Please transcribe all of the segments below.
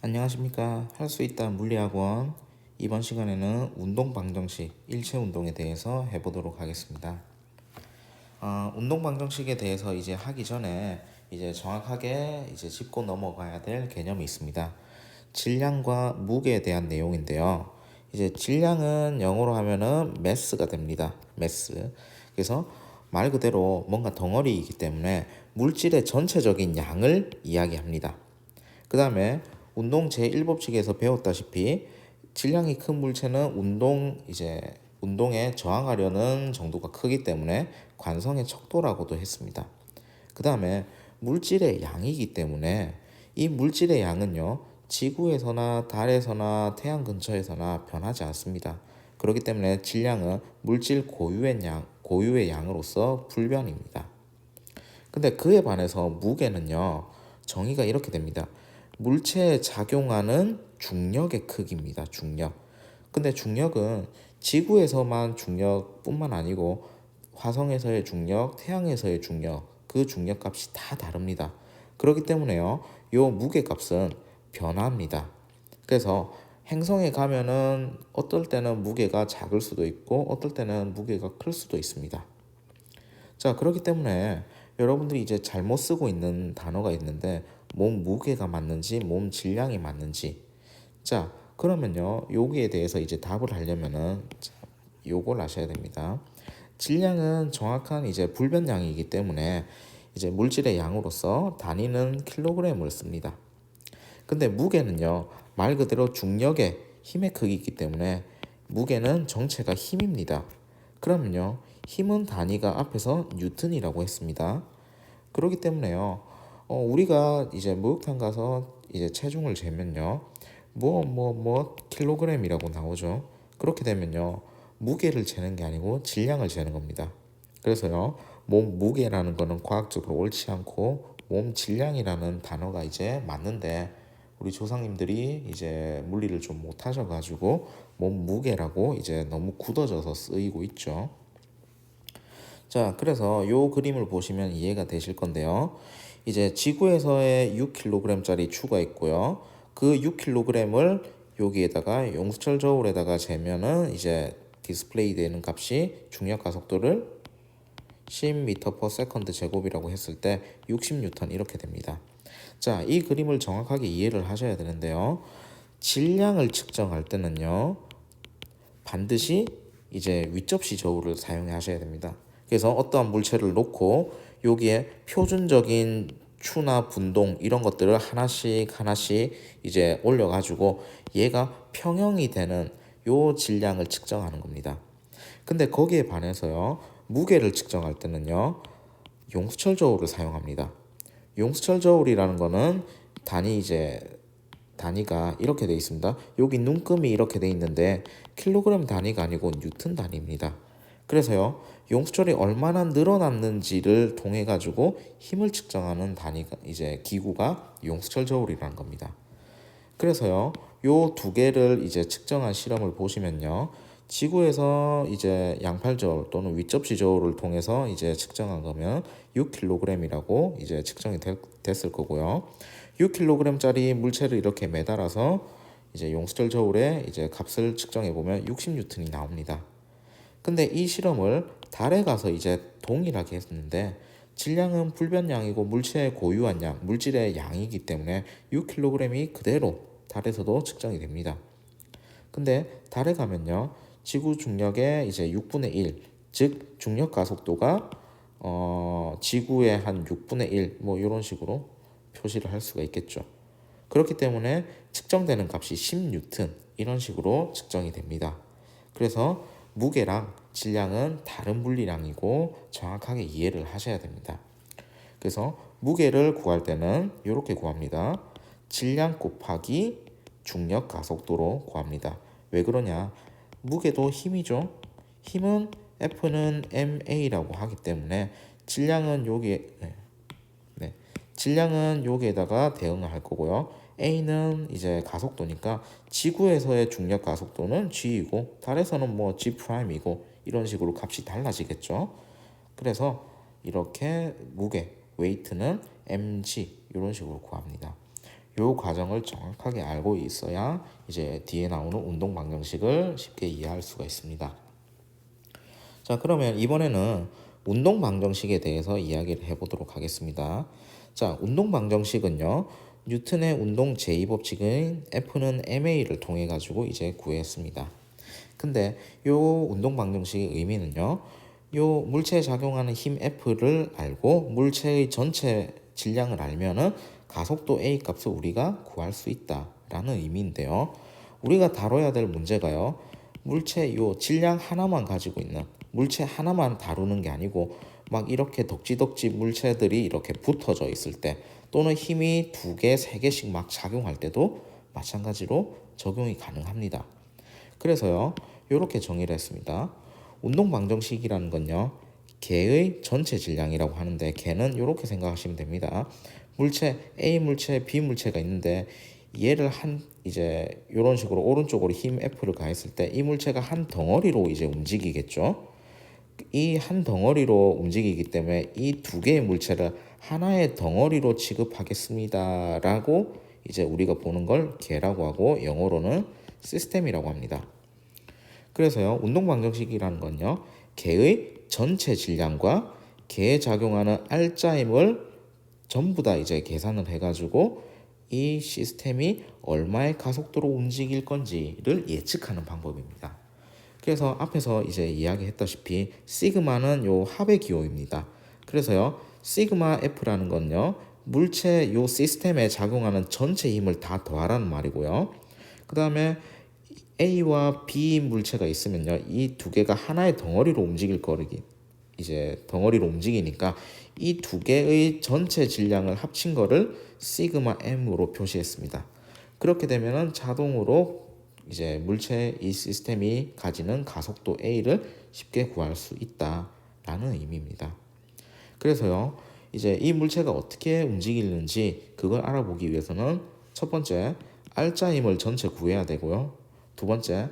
안녕하십니까. 할 수 있다 물리학원. 이번 시간에는 운동 방정식, 일체 운동에 대해서 해보도록 하겠습니다. 운동 방정식에 대해서 이제 하기 전에 이제 정확하게 이제 짚고 넘어가야 될 개념이 있습니다. 질량과 무게에 대한 내용인데요. 이제 질량은 영어로 하면은 mass가 됩니다. mass. 그래서 말 그대로 뭔가 덩어리이기 때문에 물질의 전체적인 양을 이야기합니다. 그 다음에 운동 제1법칙에서 배웠다시피 질량이 큰 물체는 운동에 저항하려는 정도가 크기 때문에 관성의 척도라고도 했습니다. 그 다음에 물질의 양이기 때문에 이 물질의 양은요, 지구에서나 달에서나 태양 근처에서나 변하지 않습니다. 그렇기 때문에 질량은 물질 고유의 양으로서 불변입니다. 근데 그에 반해서 무게는요, 정의가 이렇게 됩니다. 물체에 작용하는 중력의 크기입니다. 중력. 근데 중력은 지구에서만 중력뿐만 아니고 화성에서의 중력, 태양에서의 중력, 그 중력 값이 다 다릅니다. 그렇기 때문에요, 요 무게 값은 변합니다. 그래서 행성에 가면은 어떨 때는 무게가 작을 수도 있고 어떨 때는 무게가 클 수도 있습니다. 자, 그렇기 때문에 여러분들이 이제 잘못 쓰고 있는 단어가 있는데 몸 무게가 맞는지 몸 질량이 맞는지. 자, 그러면요, 여기에 대해서 이제 답을 하려면은 요걸 아셔야 됩니다. 질량은 정확한 이제 불변량이기 때문에 이제 물질의 양으로서 단위는 킬로그램을 씁니다. 근데 무게는요, 말 그대로 중력의 힘의 크기이기 때문에 무게는 정체가 힘입니다. 그러면요, 힘은 단위가 앞에서 뉴턴이라고 했습니다. 그렇기 때문에요, 우리가 이제 목욕탕 가서 이제 체중을 재면요, 킬로그램이라고 나오죠. 그렇게 되면요, 무게를 재는 게 아니고 질량을 재는 겁니다. 그래서요, 몸 무게라는 거는 과학적으로 옳지 않고 몸 질량이라는 단어가 이제 맞는데, 우리 조상님들이 이제 물리를 좀 못하셔가지고 몸 무게라고 이제 너무 굳어져서 쓰이고 있죠. 자, 그래서 요 그림을 보시면 이해가 되실 건데요. 이제 지구에서의 6kg짜리 추가 있고요. 그 6kg을 여기에다가 용수철 저울에다가 재면은 이제 디스플레이 되는 값이 중력 가속도를 10m/s 제곱이라고 했을 때 60N 이렇게 됩니다. 자, 이 그림을 정확하게 이해를 하셔야 되는데요. 질량을 측정할 때는요, 반드시 이제 윗접시 저울을 사용하셔야 됩니다. 그래서 어떠한 물체를 놓고 여기에 표준적인 추나 분동 이런 것들을 하나씩 하나씩 이제 올려가지고 얘가 평형이 되는 요 질량을 측정하는 겁니다. 근데 거기에 반해서요, 무게를 측정할 때는요, 용수철 저울을 사용합니다. 용수철 저울이라는 거는 단위가 이렇게 돼 있습니다. 여기 눈금이 이렇게 돼 있는데 킬로그램 단위가 아니고 뉴턴 단위입니다. 그래서요, 용수철이 얼마나 늘어났는지를 통해 가지고 힘을 측정하는 단위가 이제 기구가 용수철 저울이라는 겁니다. 그래서요, 요 두 개를 이제 측정한 실험을 보시면요, 지구에서 이제 양팔 저울 또는 윗접시 저울을 통해서 이제 측정한 거면 6kg이라고 이제 됐을 거고요. 6kg짜리 물체를 이렇게 매달아서 이제 용수철 저울에 이제 값을 측정해 보면 60N이 나옵니다. 근데 이 실험을 달에 가서 이제 동일하게 했는데 질량은 불변량이고 물체의 고유한 양, 물질의 양이기 때문에 6kg이 그대로 달에서도 측정이 됩니다. 근데 달에 가면요, 지구 중력의 이제 6분의 1, 즉 중력 가속도가 지구의 한 6분의 1, 뭐 이런 식으로 표시를 할 수가 있겠죠. 그렇기 때문에 측정되는 값이 10N 이런 식으로 측정이 됩니다. 그래서 무게랑 질량은 다른 물리량이고 정확하게 이해를 하셔야 됩니다. 그래서 무게를 구할 때는 이렇게 구합니다. 질량 곱하기 중력 가속도로 구합니다. 왜 그러냐? 무게도 힘이죠. 힘은 F는 ma라고 하기 때문에 질량은 질량은 여기에다가 대응을 할 거고요. A는 이제 가속도니까 지구에서의 중력 가속도는 G이고 달에서는 뭐 G'이고 이런 식으로 값이 달라지겠죠. 그래서 이렇게 무게, 웨이트는 mg 이런 식으로 구합니다. 요 과정을 정확하게 알고 있어야 이제 뒤에 나오는 운동 방정식을 쉽게 이해할 수가 있습니다. 자, 그러면 이번에는 운동 방정식에 대해서 이야기를 해보도록 하겠습니다. 자, 운동 방정식은요, 뉴턴의 운동 제2법칙인 F는 ma를 통해 가지고 이제 구했습니다. 근데 요 운동 방정식의 의미는요, 요 물체에 작용하는 힘 F를 알고 물체의 전체 질량을 알면은 가속도 A 값을 우리가 구할 수 있다라는 의미인데요. 우리가 다뤄야 될 문제가요, 물체 요 질량 하나만 가지고 있는 물체 하나만 다루는 게 아니고 막 이렇게 덕지덕지 물체들이 이렇게 붙어져 있을 때 또는 힘이 2개, 3개씩 막 작용할 때도 마찬가지로 적용이 가능합니다. 그래서요, 이렇게 정의를 했습니다. 운동 방정식이라는 건요, 개의 전체 질량이라고 하는데 개는 이렇게 생각하시면 됩니다. 물체 A 물체, B 물체가 있는데 얘를 이제 이런 식으로 오른쪽으로 힘 F를 가했을 때 이 물체가 한 덩어리로 이제 움직이겠죠. 이 한 덩어리로 움직이기 때문에 이 2개의 물체를 하나의 덩어리로 취급하겠습니다라고 이제 우리가 보는 걸 개라고 하고 영어로는 시스템이라고 합니다. 그래서요, 운동 방정식이라는 건요, 개의 전체 질량과 개에 작용하는 R자임을 전부 다 이제 계산을 해가지고 이 시스템이 얼마의 가속도로 움직일 건지를 예측하는 방법입니다. 그래서 앞에서 이제 이야기했다시피 시그마는 요 합의 기호입니다. 그래서요, 시그마 F라는 건요, 물체 요 시스템에 작용하는 전체 힘을 다 더하라는 말이고요. 그 다음에 A와 B 물체가 있으면요, 이 2개가 하나의 덩어리로 움직일 거기 이제 덩어리로 움직이니까 이 2개의 전체 질량을 합친 거를 시그마 M으로 표시했습니다. 그렇게 되면은 자동으로 이제 물체 이 시스템이 가지는 가속도 A를 쉽게 구할 수 있다라는 의미입니다. 그래서요, 이제 이 물체가 어떻게 움직이는지 그걸 알아보기 위해서는 첫 번째, R자 힘을 전체 구해야 되고요. 두 번째,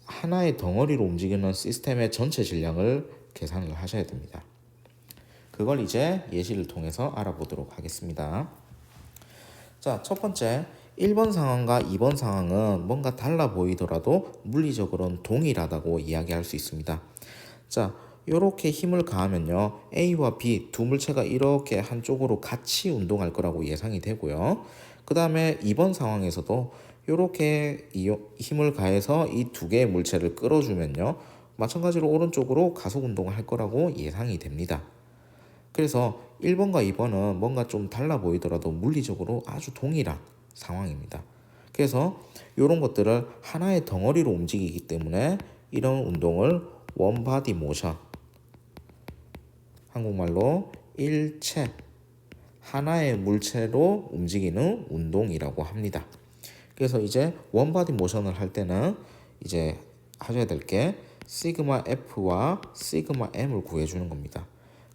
하나의 덩어리로 움직이는 시스템의 전체 질량을 계산을 하셔야 됩니다. 그걸 이제 예시를 통해서 알아보도록 하겠습니다. 자, 첫 번째 1번 상황과 2번 상황은 뭔가 달라 보이더라도 물리적으로는 동일하다고 이야기할 수 있습니다. 자, 이렇게 힘을 가하면요, A와 B 두 물체가 이렇게 한쪽으로 같이 운동할 거라고 예상이 되고요. 그 다음에 2번 상황에서도 이렇게 힘을 가해서 이 2개의 물체를 끌어주면요, 마찬가지로 오른쪽으로 가속 운동을 할 거라고 예상이 됩니다. 그래서 1번과 2번은 뭔가 좀 달라 보이더라도 물리적으로 아주 동일한 상황입니다. 그래서 이런 것들을 하나의 덩어리로 움직이기 때문에 이런 운동을 원바디 모션, 한국말로 일체, 하나의 물체로 움직이는 운동이라고 합니다. 그래서 이제 원바디 모션을 할 때는 이제 하셔야 될 게 시그마 F와 시그마 M을 구해주는 겁니다.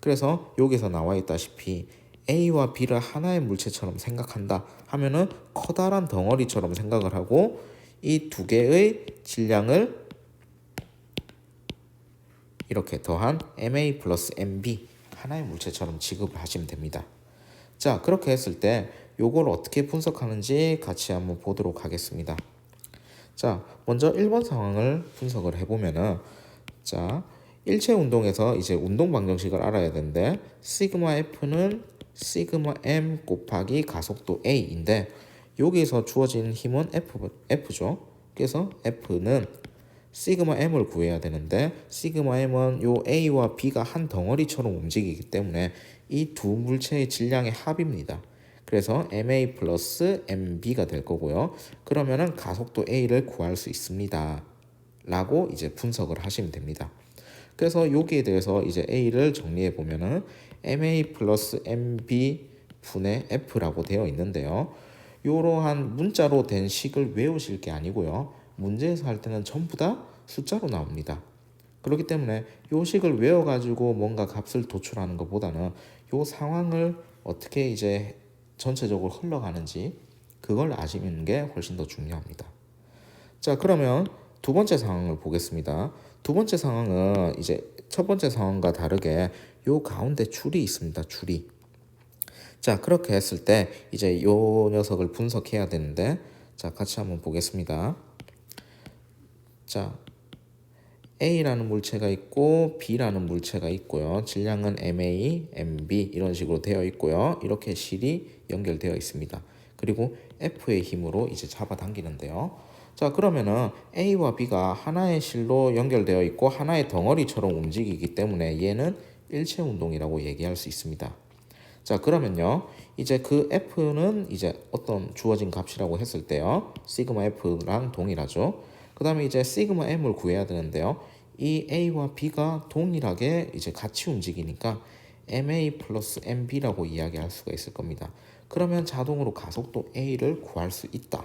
그래서 여기서 나와 있다시피 A와 B를 하나의 물체처럼 생각한다 하면은 커다란 덩어리처럼 생각을 하고 이 2개의 질량을 이렇게 더한 MA 플러스 MB 하나의 물체처럼 취급을 하시면 됩니다. 자, 그렇게 했을 때 요걸 어떻게 분석하는지 같이 한번 보도록 하겠습니다. 자, 먼저 1번 상황을 분석을 해보면은, 자, 일체 운동에서 이제 운동 방정식을 알아야 되는데 시그마 F는 시그마 M 곱하기 가속도 A인데 여기서 주어진 힘은 F죠. 그래서 F는 시그마 M을 구해야 되는데 시그마 M은 요 A와 B가 한 덩어리처럼 움직이기 때문에 이 두 물체의 질량의 합입니다. 그래서 MA 플러스 MB가 될 거고요. 그러면은 가속도 A를 구할 수 있습니다. 라고 이제 분석을 하시면 됩니다. 그래서 여기에 대해서 이제 A를 정리해 보면은 MA 플러스 MB 분의 F라고 되어 있는데요. 이러한 문자로 된 식을 외우실 게 아니고요. 문제에서 할 때는 전부 다 숫자로 나옵니다. 그렇기 때문에 이 식을 외워가지고 뭔가 값을 도출하는 것보다는 이 상황을 어떻게 이제 전체적으로 흘러가는지 그걸 아시는 게 훨씬 더 중요합니다. 자, 그러면 두 번째 상황을 보겠습니다. 두 번째 상황은 이제 첫 번째 상황과 다르게 요 가운데 줄이 있습니다. 줄이. 자, 그렇게 했을 때 이제 요 녀석을 분석해야 되는데, 자, 같이 한번 보겠습니다. 자, A라는 물체가 있고 B라는 물체가 있고요. 질량은 MA, MB 이런 식으로 되어 있고요. 이렇게 실이 연결되어 있습니다. 그리고 F의 힘으로 이제 잡아당기는데요. 자, 그러면은 A와 B가 하나의 실로 연결되어 있고 하나의 덩어리처럼 움직이기 때문에 얘는 일체 운동이라고 얘기할 수 있습니다. 자, 그러면요. 이제 그 F는 이제 어떤 주어진 값이라고 했을 때요. 시그마 F랑 동일하죠. 그 다음에 이제 시그마 M을 구해야 되는데요. 이 A와 B가 동일하게 이제 같이 움직이니까 MA 플러스 MB라고 이야기할 수가 있을 겁니다. 그러면 자동으로 가속도 A를 구할 수 있다.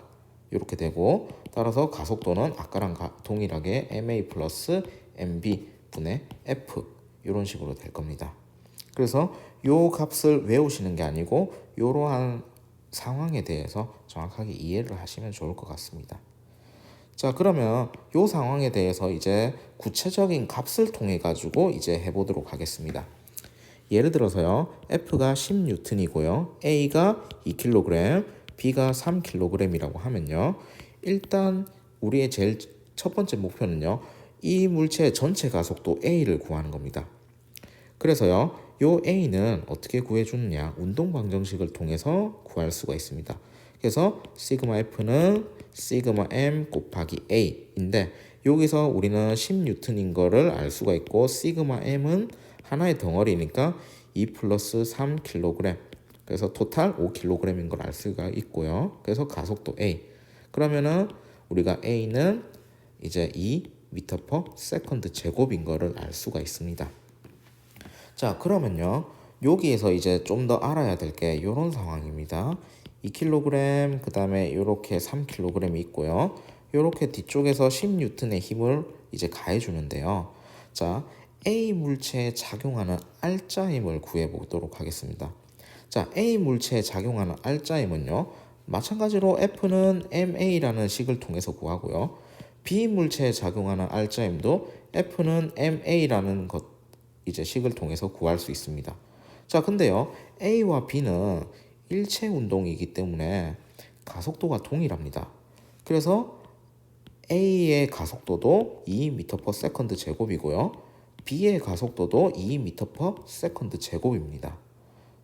이렇게 되고, 따라서 가속도는 아까랑 동일하게 MA 플러스 MB 분의 F 이런 식으로 될 겁니다. 그래서 요 값을 외우시는 게 아니고 이러한 상황에 대해서 정확하게 이해를 하시면 좋을 것 같습니다. 자, 그러면 요 상황에 대해서 이제 구체적인 값을 통해 가지고 이제 해보도록 하겠습니다. 예를 들어서요, F가 10N이고요, A가 2kg, B가 3kg이라고 하면요, 일단 우리의 제일 첫 번째 목표는요, 이 물체의 전체 가속도 A를 구하는 겁니다. 그래서요, 요 A는 어떻게 구해주느냐, 운동 방정식을 통해서 구할 수가 있습니다. 그래서 시그마 F는 시그마 M 곱하기 A인데, 여기서 우리는 10N인 거를 알 수가 있고, 시그마 M은 하나의 덩어리니까 2 플러스 3kg, 그래서 토탈 5kg인 걸 알 수가 있고요. 그래서 가속도 A, 그러면은 우리가 A는 이제 2m/s 제곱인 거를 알 수가 있습니다. 자, 그러면요, 여기에서 이제 좀 더 알아야 될 게 이런 상황입니다. 2kg, 그 다음에 이렇게 3kg이 있고요. 이렇게 뒤쪽에서 10N의 힘을 이제 가해 주는데요. 자, A 물체에 작용하는 R자임을 구해 보도록 하겠습니다. 자, A 물체에 작용하는 R자임은요, 마찬가지로 F는 MA라는 식을 통해서 구하고요. B 물체에 작용하는 R자임도 F는 MA라는 것 이제 식을 통해서 구할 수 있습니다. 자, 근데요, A와 B는 일체 운동이기 때문에 가속도가 동일합니다. 그래서 A의 가속도도 2m/s 제곱이고요, B의 가속도도 2m/s 제곱입니다.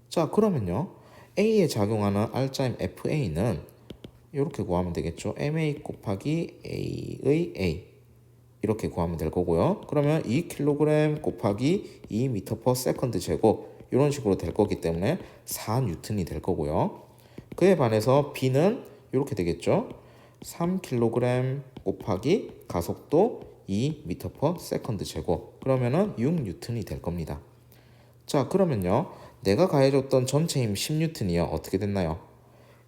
자, 그러면요, A에 작용하는 R자임 FA는 이렇게 구하면 되겠죠. MA 곱하기 A의 A 이렇게 구하면 될 거고요. 그러면 2kg 곱하기 2m/s 제곱 이런 식으로 될 거기 때문에 4N이 될 거고요. 그에 반해서 B는 이렇게 되겠죠. 3kg 곱하기 가속도 2m/s 제곱, 그러면은 6N이 될 겁니다. 자, 그러면요, 내가 가해줬던 전체 힘 10N이요 어떻게 됐나요?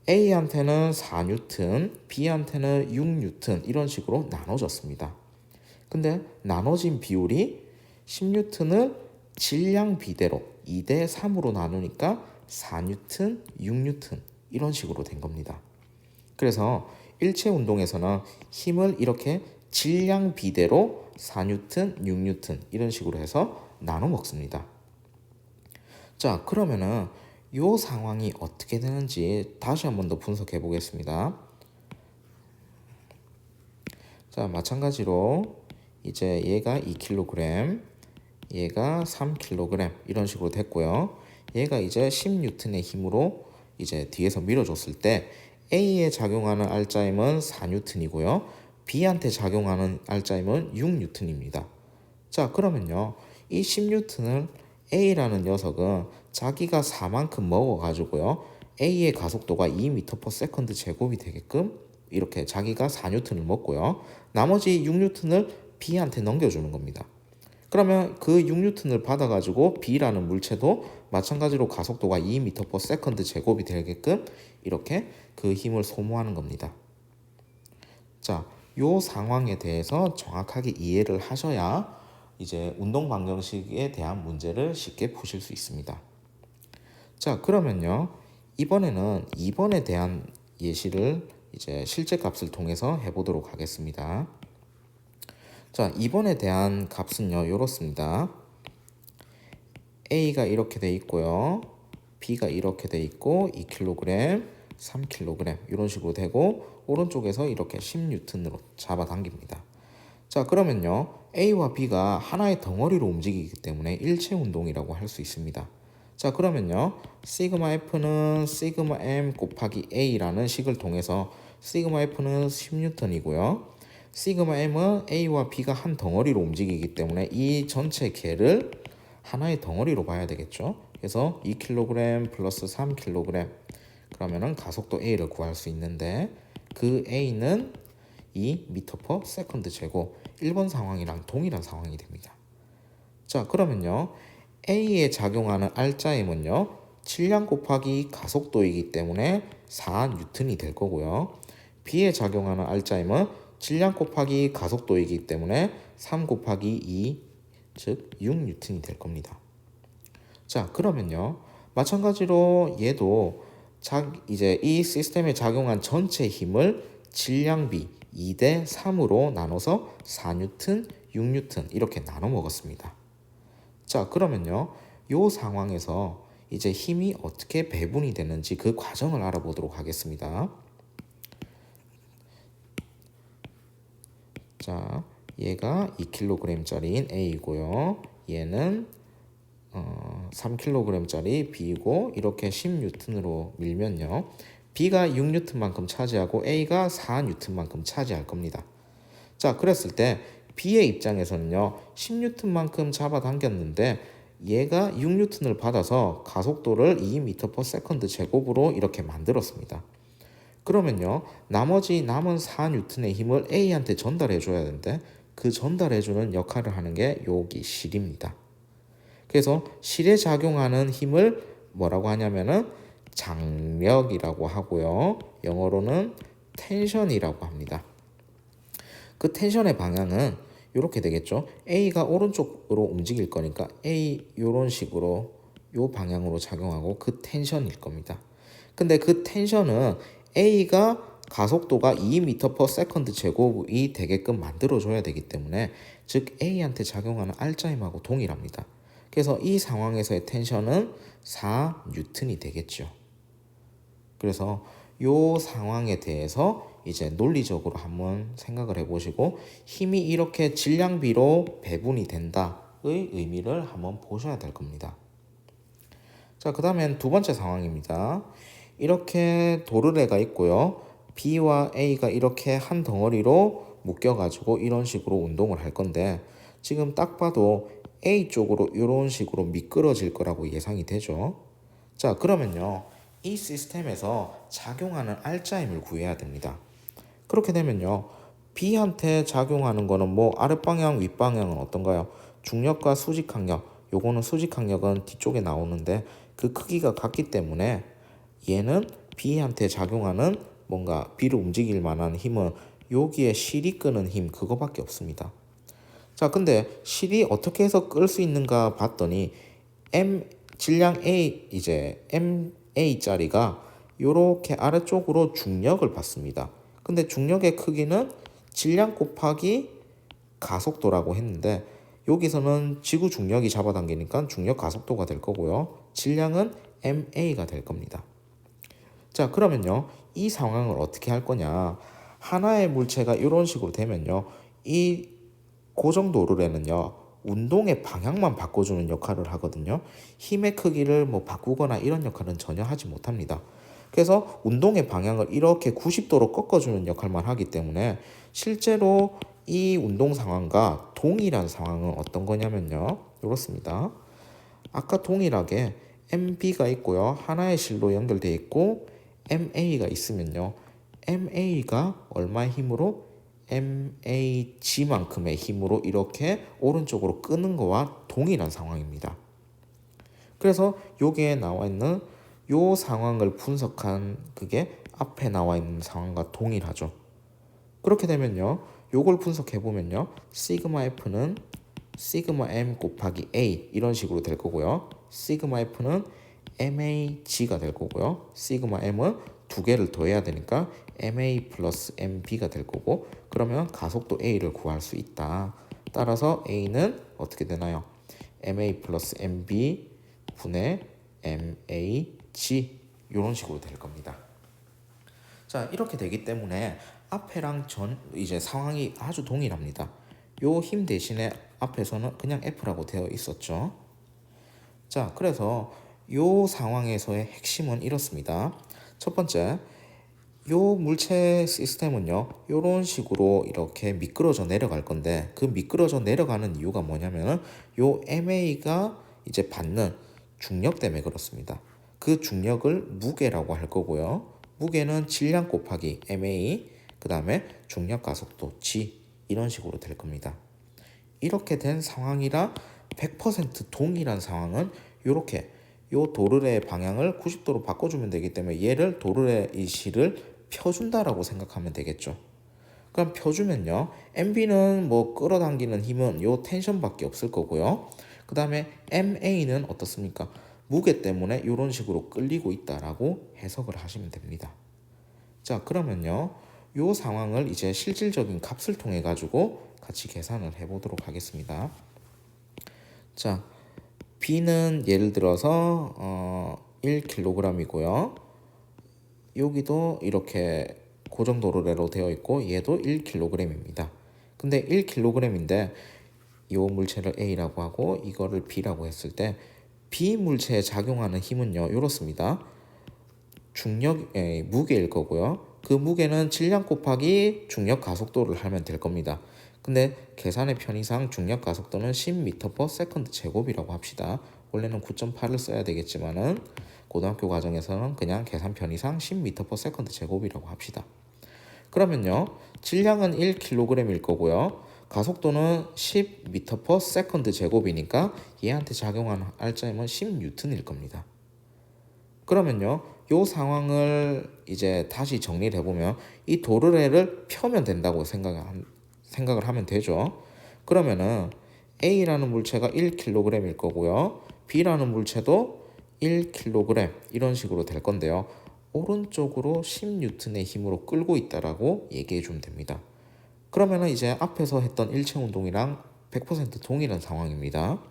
A한테는 4N, B한테는 6N 이런 식으로 나눠졌습니다. 근데 나눠진 비율이 10N을 질량 비대로 2대 3으로 나누니까 4N, 6N 이런 식으로 된 겁니다. 그래서 일체 운동에서는 힘을 이렇게 질량 비대로 4N, 6N 이런 식으로 해서 나눠 먹습니다. 자, 그러면은 이 상황이 어떻게 되는지 다시 한 번 더 분석해 보겠습니다. 자, 마찬가지로 이제 얘가 2kg, 얘가 3kg 이런 식으로 됐고요. 얘가 이제 10N의 힘으로 이제 뒤에서 밀어줬을 때 A에 작용하는 R자임은 4N이고요. B한테 작용하는 R자임은 6N입니다. 자, 그러면요, 이 10N을 A라는 녀석은 자기가 4만큼 먹어가지고요, A의 가속도가 2m/s 제곱이 되게끔 이렇게 자기가 4N을 먹고요, 나머지 6N을 B한테 넘겨주는 겁니다. 그러면 그 6N을 받아가지고 B라는 물체도 마찬가지로 가속도가 2m/s 제곱이 되게끔 이렇게 그 힘을 소모하는 겁니다. 자, 요 상황에 대해서 정확하게 이해를 하셔야 이제 운동 방정식에 대한 문제를 쉽게 푸실 수 있습니다. 자, 그러면요, 이번에는 2번에 대한 예시를 이제 실제 값을 통해서 해보도록 하겠습니다. 자, 2번에 대한 값은요, 이렇습니다. A가 이렇게 돼 있고요, B가 이렇게 돼 있고 2kg, 3kg 이런 식으로 되고 오른쪽에서 이렇게 10N으로 잡아당깁니다. 자, 그러면요. A와 B가 하나의 덩어리로 움직이기 때문에 일체 운동이라고 할 수 있습니다. 자, 그러면요. 시그마 F는 시그마 M 곱하기 A라는 식을 통해서 시그마 F는 10N이고요. 시그마 M은 A와 B가 한 덩어리로 움직이기 때문에 이 전체 개를 하나의 덩어리로 봐야 되겠죠. 그래서 2kg 플러스 3kg 그러면은 가속도 A를 구할 수 있는데 그 A는 2m/s 제곱 1번 상황이랑 동일한 상황이 됩니다. 자, 그러면요. A에 작용하는 R자임은요. 질량 곱하기 가속도이기 때문에 4N이 될 거고요. B에 작용하는 R자임은 질량 곱하기 가속도이기 때문에 3 곱하기 2, 즉 6N이 될 겁니다. 자, 그러면요. 마찬가지로 얘도 이제 이 시스템에 작용한 전체 힘을 질량비 2대 3으로 나눠서 4N, 6N 이렇게 나눠 먹었습니다. 자, 그러면요. 요 상황에서 이제 힘이 어떻게 배분이 되는지 그 과정을 알아보도록 하겠습니다. 자, 얘가 2kg짜리인 A이고요. 얘는 3kg짜리 B고 이렇게 10N으로 밀면요. B가 6N만큼 차지하고 A가 4N만큼 차지할 겁니다. 자, 그랬을 때 B의 입장에서는요. 10N만큼 잡아당겼는데 얘가 6N을 받아서 가속도를 2m/s 제곱으로 이렇게 만들었습니다. 그러면요. 나머지 남은 4N의 힘을 A한테 전달해 줘야 되는데 그 전달해 주는 역할을 하는 게 여기 실입니다. 그래서 실에 작용하는 힘을 뭐라고 하냐면은 장력이라고 하고요. 영어로는 텐션이라고 합니다. 그 텐션의 방향은 이렇게 되겠죠. A가 오른쪽으로 움직일 거니까 A 이런 식으로 요 방향으로 작용하고 그 텐션일 겁니다. 근데 그 텐션은 A가 가속도가 2m/s 제곱이 되게끔 만들어줘야 되기 때문에 즉 A한테 작용하는 R자임하고 동일합니다. 그래서 이 상황에서의 텐션은 4N이 되겠죠. 그래서 이 상황에 대해서 이제 논리적으로 한번 생각을 해보시고 힘이 이렇게 질량비로 배분이 된다의 의미를 한번 보셔야 될 겁니다. 자, 그 다음엔 두 번째 상황입니다. 이렇게 도르래가 있고요. B와 A가 이렇게 한 덩어리로 묶여가지고 이런 식으로 운동을 할 건데 지금 딱 봐도 A 쪽으로 이런 식으로 미끄러질 거라고 예상이 되죠. 자, 그러면요. 이 시스템에서 작용하는 R자임을 구해야 됩니다. 그렇게 되면요. B한테 작용하는 거는 뭐 아랫방향, 윗방향은 어떤가요? 중력과 수직항력. 요거는 수직항력은 뒤쪽에 나오는데 그 크기가 같기 때문에 얘는 B한테 작용하는 뭔가 B를 움직일 만한 힘은 여기에 실이 끄는 힘 그거밖에 없습니다. 자, 근데 실이 어떻게 해서 끌 수 있는가 봤더니 질량 A 이제 MA짜리가 이렇게 아래쪽으로 중력을 받습니다. 근데 중력의 크기는 질량 곱하기 가속도라고 했는데 여기서는 지구 중력이 잡아당기니까 중력 가속도가 될 거고요. 질량은 MA가 될 겁니다. 자, 그러면요. 이 상황을 어떻게 할 거냐. 하나의 물체가 이런 식으로 되면요. 이 고정도르래는요. 운동의 방향만 바꿔주는 역할을 하거든요. 힘의 크기를 뭐 바꾸거나 이런 역할은 전혀 하지 못합니다. 그래서 운동의 방향을 이렇게 90도로 꺾어주는 역할만 하기 때문에 실제로 이 운동 상황과 동일한 상황은 어떤 거냐면요. 이렇습니다. 아까 동일하게 MB가 있고요. 하나의 실로 연결되어 있고 MA가 있으면요. MA가 얼마의 힘으로? MAG만큼의 힘으로 이렇게 오른쪽으로 끄는 거와 동일한 상황입니다. 그래서 여기에 나와 있는 요 상황을 분석한 그게 앞에 나와 있는 상황과 동일하죠. 그렇게 되면요. 요걸 분석해 보면요. 시그마 F는 시그마 M 곱하기 A 이런 식으로 될 거고요. 시그마 F는 MAG가 될 거고요. 시그마 M은 두 개를 더해야 되니까 MA 플러스 MB가 될 거고 그러면 가속도 A를 구할 수 있다. 따라서 A는 어떻게 되나요? MA 플러스 MB 분의 MAG 이런 식으로 될 겁니다. 자, 이렇게 되기 때문에 앞에랑 전 이제 상황이 아주 동일합니다. 요 힘 대신에 앞에서는 그냥 F라고 되어 있었죠. 자, 그래서 요 상황에서의 핵심은 이렇습니다. 첫 번째, 요 물체 시스템은요, 요런 식으로 이렇게 미끄러져 내려갈 건데, 그 미끄러져 내려가는 이유가 뭐냐면은 요 MA가 이제 받는 중력 때문에 그렇습니다. 그 중력을 무게라고 할 거고요. 무게는 질량 곱하기 MA, 그 다음에 중력 가속도 G, 이런 식으로 될 겁니다. 이렇게 된 상황이라 100% 동일한 상황은 이렇게 요 도르래의 방향을 90도로 바꿔주면 되기 때문에 얘를 도르래 이 실을 펴준다라고 생각하면 되겠죠. 그럼 펴주면요, MB는 뭐 끌어당기는 힘은 요 텐션밖에 없을 거고요. 그 다음에 MA는 어떻습니까? 무게 때문에 이런 식으로 끌리고 있다라고 해석을 하시면 됩니다. 자, 그러면요, 요 상황을 이제 실질적인 값을 통해 가지고 같이 계산을 해보도록 하겠습니다. 자, B는 예를 들어서 1kg이고요. 여기도 이렇게 고정 도르래로 되어 있고 얘도 1kg입니다. 근데 1kg인데 이 물체를 A라고 하고 이거를 B라고 했을 때 B 물체에 작용하는 힘은요, 이렇습니다. 무게일 거고요. 그 무게는 질량 곱하기 중력 가속도를 하면 될 겁니다. 근데 계산의 편의상 중력 가속도는 10m/s 제곱이라고 합시다. 원래는 9.8을 써야 되겠지만은 고등학교 과정에서는 그냥 계산 편의상 10m/s 제곱이라고 합시다. 그러면요, 질량은 1kg일 거고요. 가속도는 10m/s 제곱이니까 얘한테 작용하는 R자임은 10N일 겁니다. 그러면요, 요 상황을 이제 다시 정리를 해보면 이 도르래를 펴면 된다고 생각을 하면 되죠. 그러면은 A라는 물체가 1kg일 거고요. B라는 물체도 1kg 이런 식으로 될 건데요. 오른쪽으로 10N의 힘으로 끌고 있다라고 얘기해 주면 됩니다. 그러면은 이제 앞에서 했던 일체 운동이랑 100% 동일한 상황입니다.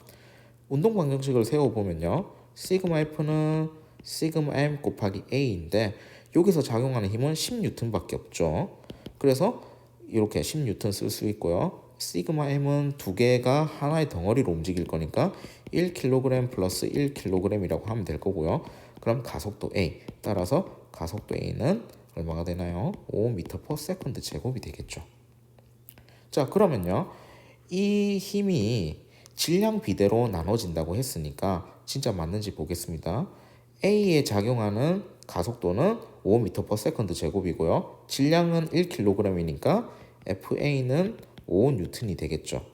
운동 방정식을 세워보면요, 시그마 F는 시그마 M 곱하기 A인데 여기서 작용하는 힘은 10N밖에 없죠. 그래서 이렇게 10N 쓸 수 있고요. 시그마 M은 두 개가 하나의 덩어리로 움직일 거니까 1kg 플러스 1kg이라고 하면 될 거고요. 그럼 가속도 A, 따라서 가속도 A는 얼마가 되나요? 5m/s 제곱이 되겠죠. 자, 그러면요, 이 힘이 질량 비대로 나눠진다고 했으니까 진짜 맞는지 보겠습니다. A에 작용하는 가속도는 5m/s 제곱이고요. 질량은 1kg이니까 FA는 5N이 되겠죠.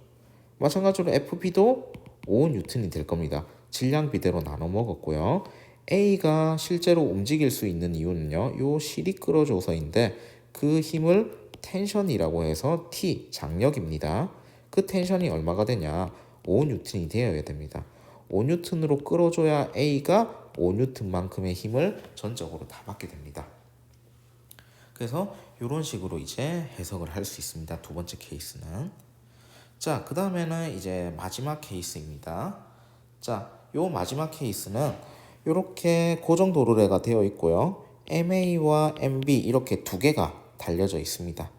마찬가지로 FB도 5N이 될 겁니다. 질량 비대로 나눠 먹었고요. A가 실제로 움직일 수 있는 이유는요, 요 실이 끌어줘서인데 그 힘을 텐션이라고 해서 T, 장력입니다. 그 텐션이 얼마가 되냐? 5N이 되어야 됩니다. 5N으로 끌어줘야 A가 5N만큼의 힘을 전적으로 다 받게 됩니다. 그래서 이런 식으로 이제 해석을 할 수 있습니다. 두 번째 케이스는. 자, 그 다음에는 이제 마지막 케이스입니다. 자, 요 마지막 케이스는 이렇게 고정 도르래가 되어 있고요. MA와 MB 이렇게 두 개가 달려져 있습니다.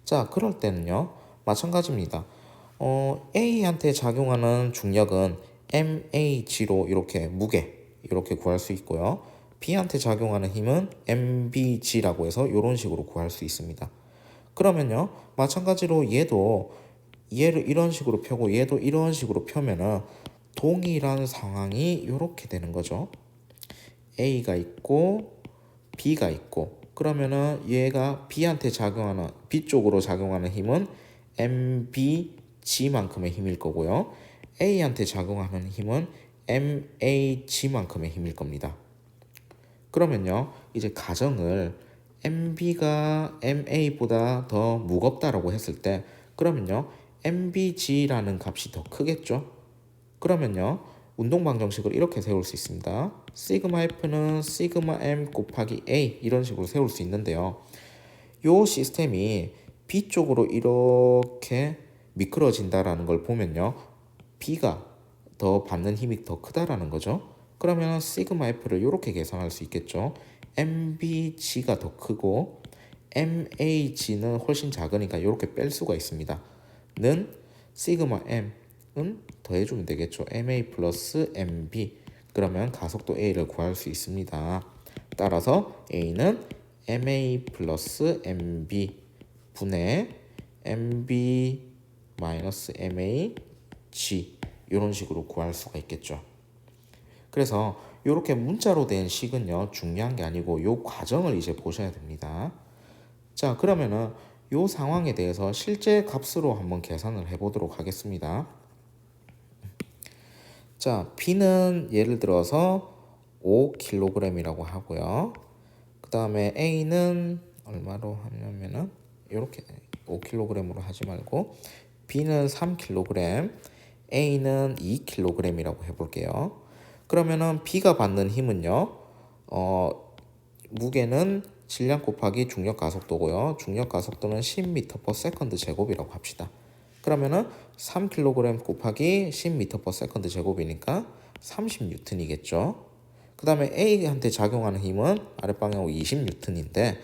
자, 그럴 때는요, 마찬가지입니다. A한테 작용하는 중력은 MAG로 이렇게 무게 이렇게 구할 수 있고요. B한테 작용하는 힘은 MBG라고 해서 이런 식으로 구할 수 있습니다. 그러면요, 마찬가지로 얘를 이런 식으로 펴고 얘도 이런 식으로 펴면은 동일한 상황이 이렇게 되는 거죠. A가 있고 B가 있고, 그러면은 얘가 B 쪽으로 작용하는 힘은 MBG만큼의 힘일 거고요. A한테 작용하는 힘은 MAG만큼의 힘일 겁니다. 그러면요, 이제 가정을 MB가 MA보다 더 무겁다라고 했을 때, 그러면요, MBG라는 값이 더 크겠죠? 그러면요, 운동 방정식을 이렇게 세울 수 있습니다. 시그마 F는 시그마 M 곱하기 A 이런 식으로 세울 수 있는데요. 요 시스템이 B 쪽으로 이렇게 미끄러진다라는 걸 보면요, B가 더 받는 힘이 더 크다라는 거죠. 그러면 시그마 F를 이렇게 계산할 수 있겠죠. MBG가 더 크고 MAG는 훨씬 작으니까 이렇게 뺄 수가 있습니다. 는 시그마 M은 더해주면 되겠죠. MA 플러스 MB. 그러면 가속도 A를 구할 수 있습니다. 따라서 A는 MA 플러스 MB 분의 MB 마이너스 MAG 이런 식으로 구할 수가 있겠죠. 그래서 이렇게 문자로 된 식은요 중요한 게 아니고 이 과정을 이제 보셔야 됩니다. 자, 그러면은 이 상황에 대해서 실제 값으로 한번 계산을 해보도록 하겠습니다. 자, B는 예를 들어서 5kg이라고 하고요. 그 다음에 A는 얼마로 하냐면은 이렇게 5kg으로 하지 말고 B는 3kg, A는 2kg이라고 해볼게요. 그러면은 B가 받는 힘은요, 무게는 질량 곱하기 중력 가속도고요. 중력 가속도는 10m/s 제곱이라고 합시다. 그러면은 3kg 곱하기 10m/s 제곱이니까 30N이겠죠. 그 다음에 A한테 작용하는 힘은 아랫방향으로 20N인데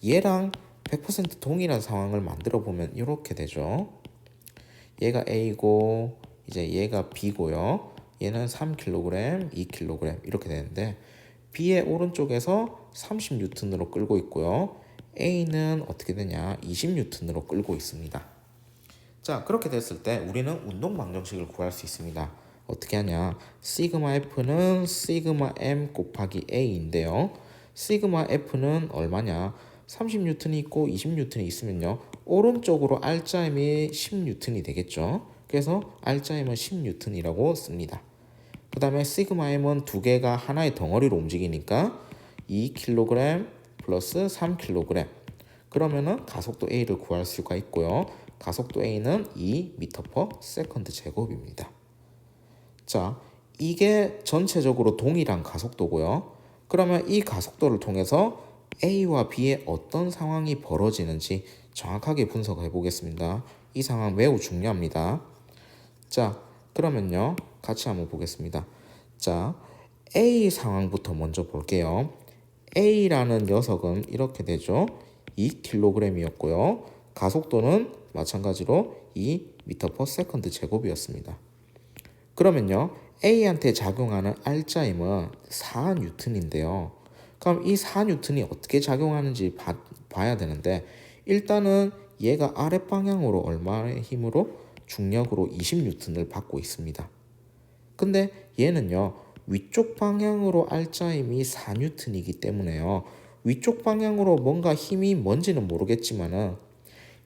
얘랑 100% 동일한 상황을 만들어 보면 이렇게 되죠. 얘가 A고 이제 얘가 B고요. 얘는 3kg, 2kg 이렇게 되는데 B의 오른쪽에서 30N으로 끌고 있고요. A는 어떻게 되냐? 20N으로 끌고 있습니다. 자, 그렇게 됐을 때 우리는 운동 방정식을 구할 수 있습니다. 어떻게 하냐? 시그마 F는 시그마 M 곱하기 A인데요. 시그마 F는 얼마냐? 30N이 있고 20N이 있으면요. 오른쪽으로 R자임이 10N이 되겠죠. 그래서 R자임은 10N이라고 씁니다. 그 다음에 시그마 M은 두 개가 하나의 덩어리로 움직이니까 2kg 플러스 3kg. 그러면은 가속도 A를 구할 수가 있고요. 가속도 A는 2m/s 제곱입니다. 자, 이게 전체적으로 동일한 가속도고요. 그러면 이 가속도를 통해서 A와 B의 어떤 상황이 벌어지는지 정확하게 분석해 보겠습니다. 이 상황 매우 중요합니다. 자, 그러면요. 같이 한번 보겠습니다. 자, A 상황부터 먼저 볼게요. A라는 녀석은 이렇게 되죠. 2kg이었고요. 가속도는 마찬가지로 2m/s 제곱이었습니다. 그러면요. A한테 작용하는 R자임은 4N인데요. 그럼 이 4N이 어떻게 작용하는지 봐야 되는데 일단은 얘가 아랫방향으로 얼마의 힘으로 중력으로 20N을 받고 있습니다. 근데 얘는요. 위쪽 방향으로 R자임이 4N이기 때문에요. 위쪽 방향으로 뭔가 힘이 뭔지는 모르겠지만은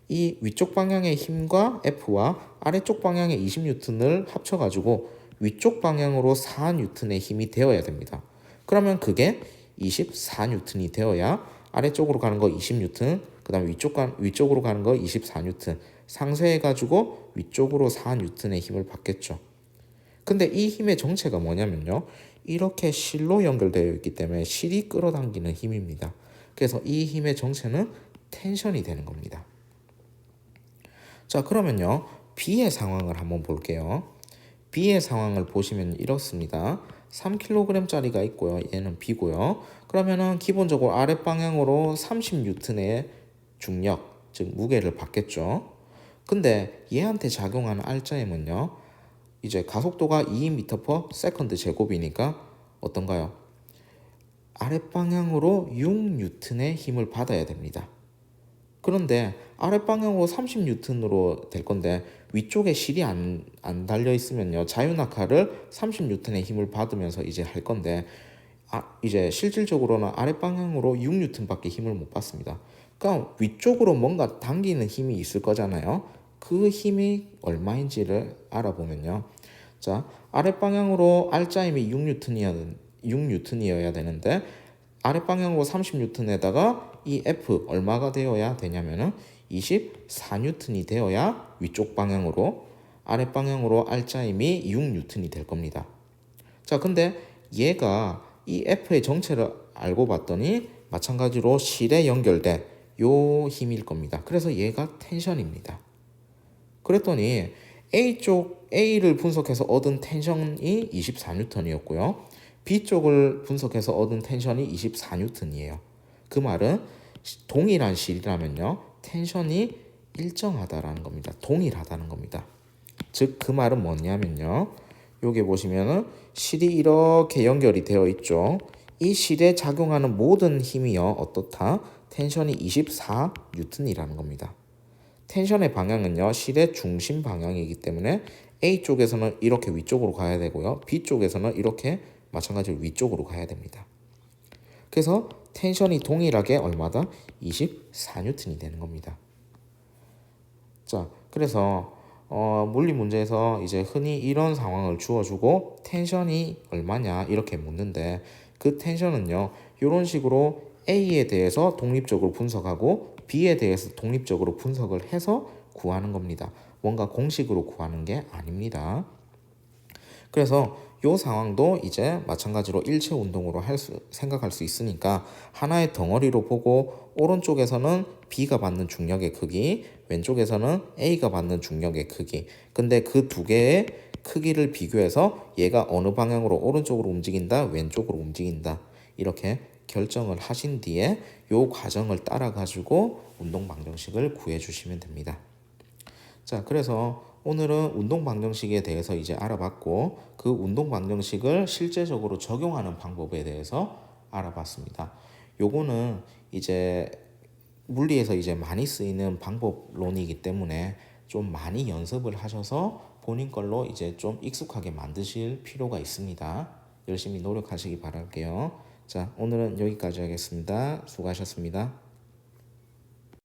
이 위쪽 방향의 힘과 F와 아래쪽 방향의 20N을 합쳐가지고 위쪽 방향으로 4N의 힘이 되어야 됩니다. 그러면 그게 24N이 되어야 아래쪽으로 가는 거 20N, 그 다음에 위쪽으로 가는 거 24N 상쇄해가지고 위쪽으로 4N의 힘을 받겠죠. 근데 이 힘의 정체가 뭐냐면요. 이렇게 실로 연결되어 있기 때문에 실이 끌어당기는 힘입니다. 그래서 이 힘의 정체는 텐션이 되는 겁니다. 자, 그러면요. B의 상황을 한번 볼게요. B의 상황을 보시면 이렇습니다. 3kg짜리가 있고요. 얘는 B고요. 그러면은 기본적으로 아랫방향으로 30N의 중력, 즉 무게를 받겠죠. 근데 얘한테 작용하는 R자임은요. 이제 가속도가 2m/s 제곱이니까 어떤가요? 아랫방향으로 6N의 힘을 받아야 됩니다. 그런데 아랫방향으로 30N으로 될 건데 위쪽에 실이 안 달려 있으면요. 자유낙하를 30N의 힘을 받으면서 이제 할 건데 이제 실질적으로는 아랫방향으로 6N밖에 힘을 못 받습니다. 그러니까 위쪽으로 뭔가 당기는 힘이 있을 거잖아요. 그 힘이 얼마인지를 알아보면요. 자, 아랫방향으로 R자임이 6N이어야 되는데 아랫방향으로 30N에다가 이 F 얼마가 되어야 되냐면은 24N이 되어야 위쪽 방향으로 아랫방향으로 R자임이 6N이 될 겁니다. 자, 근데 얘가 이 F의 정체를 알고 봤더니 마찬가지로 실에 연결된 요 힘일 겁니다. 그래서 얘가 텐션입니다. 그랬더니 A를 분석해서 얻은 텐션이 24N이었고요. B쪽을 분석해서 얻은 텐션이 24N이에요. 그 말은 동일한 실이라면요. 텐션이 일정하다라는 겁니다. 동일하다는 겁니다. 즉 그 말은 뭐냐면요. 여기 보시면은 실이 이렇게 연결이 되어 있죠. 이 실에 작용하는 모든 힘이요. 어떻다? 텐션이 24N이라는 겁니다. 텐션의 방향은요. 실의 중심 방향이기 때문에 A쪽에서는 이렇게 위쪽으로 가야 되고요. B쪽에서는 이렇게 마찬가지로 위쪽으로 가야 됩니다. 그래서 텐션이 동일하게 얼마다? 24N이 되는 겁니다. 자, 그래서 물리 문제에서 이제 흔히 이런 상황을 주어주고 텐션이 얼마냐 이렇게 묻는데 그 텐션은요. 이런 식으로 A에 대해서 독립적으로 분석하고 B에 대해서 독립적으로 분석을 해서 구하는 겁니다. 뭔가 공식으로 구하는 게 아닙니다. 그래서 이 상황도 이제 마찬가지로 일체 운동으로 생각할 수 있으니까 하나의 덩어리로 보고 오른쪽에서는 B가 받는 중력의 크기, 왼쪽에서는 A가 받는 중력의 크기. 근데 그 두 개의 크기를 비교해서 얘가 어느 방향으로 오른쪽으로 움직인다, 왼쪽으로 움직인다. 이렇게 결정을 하신 뒤에 이 과정을 따라 가지고 운동 방정식을 구해 주시면 됩니다. 자, 그래서 오늘은 운동 방정식에 대해서 이제 알아봤고 그 운동 방정식을 실제적으로 적용하는 방법에 대해서 알아봤습니다. 요거는 이제 물리에서 이제 많이 쓰이는 방법론이기 때문에 좀 많이 연습을 하셔서 본인 걸로 이제 좀 익숙하게 만드실 필요가 있습니다. 열심히 노력하시기 바랄게요. 자, 오늘은 여기까지 하겠습니다. 수고하셨습니다.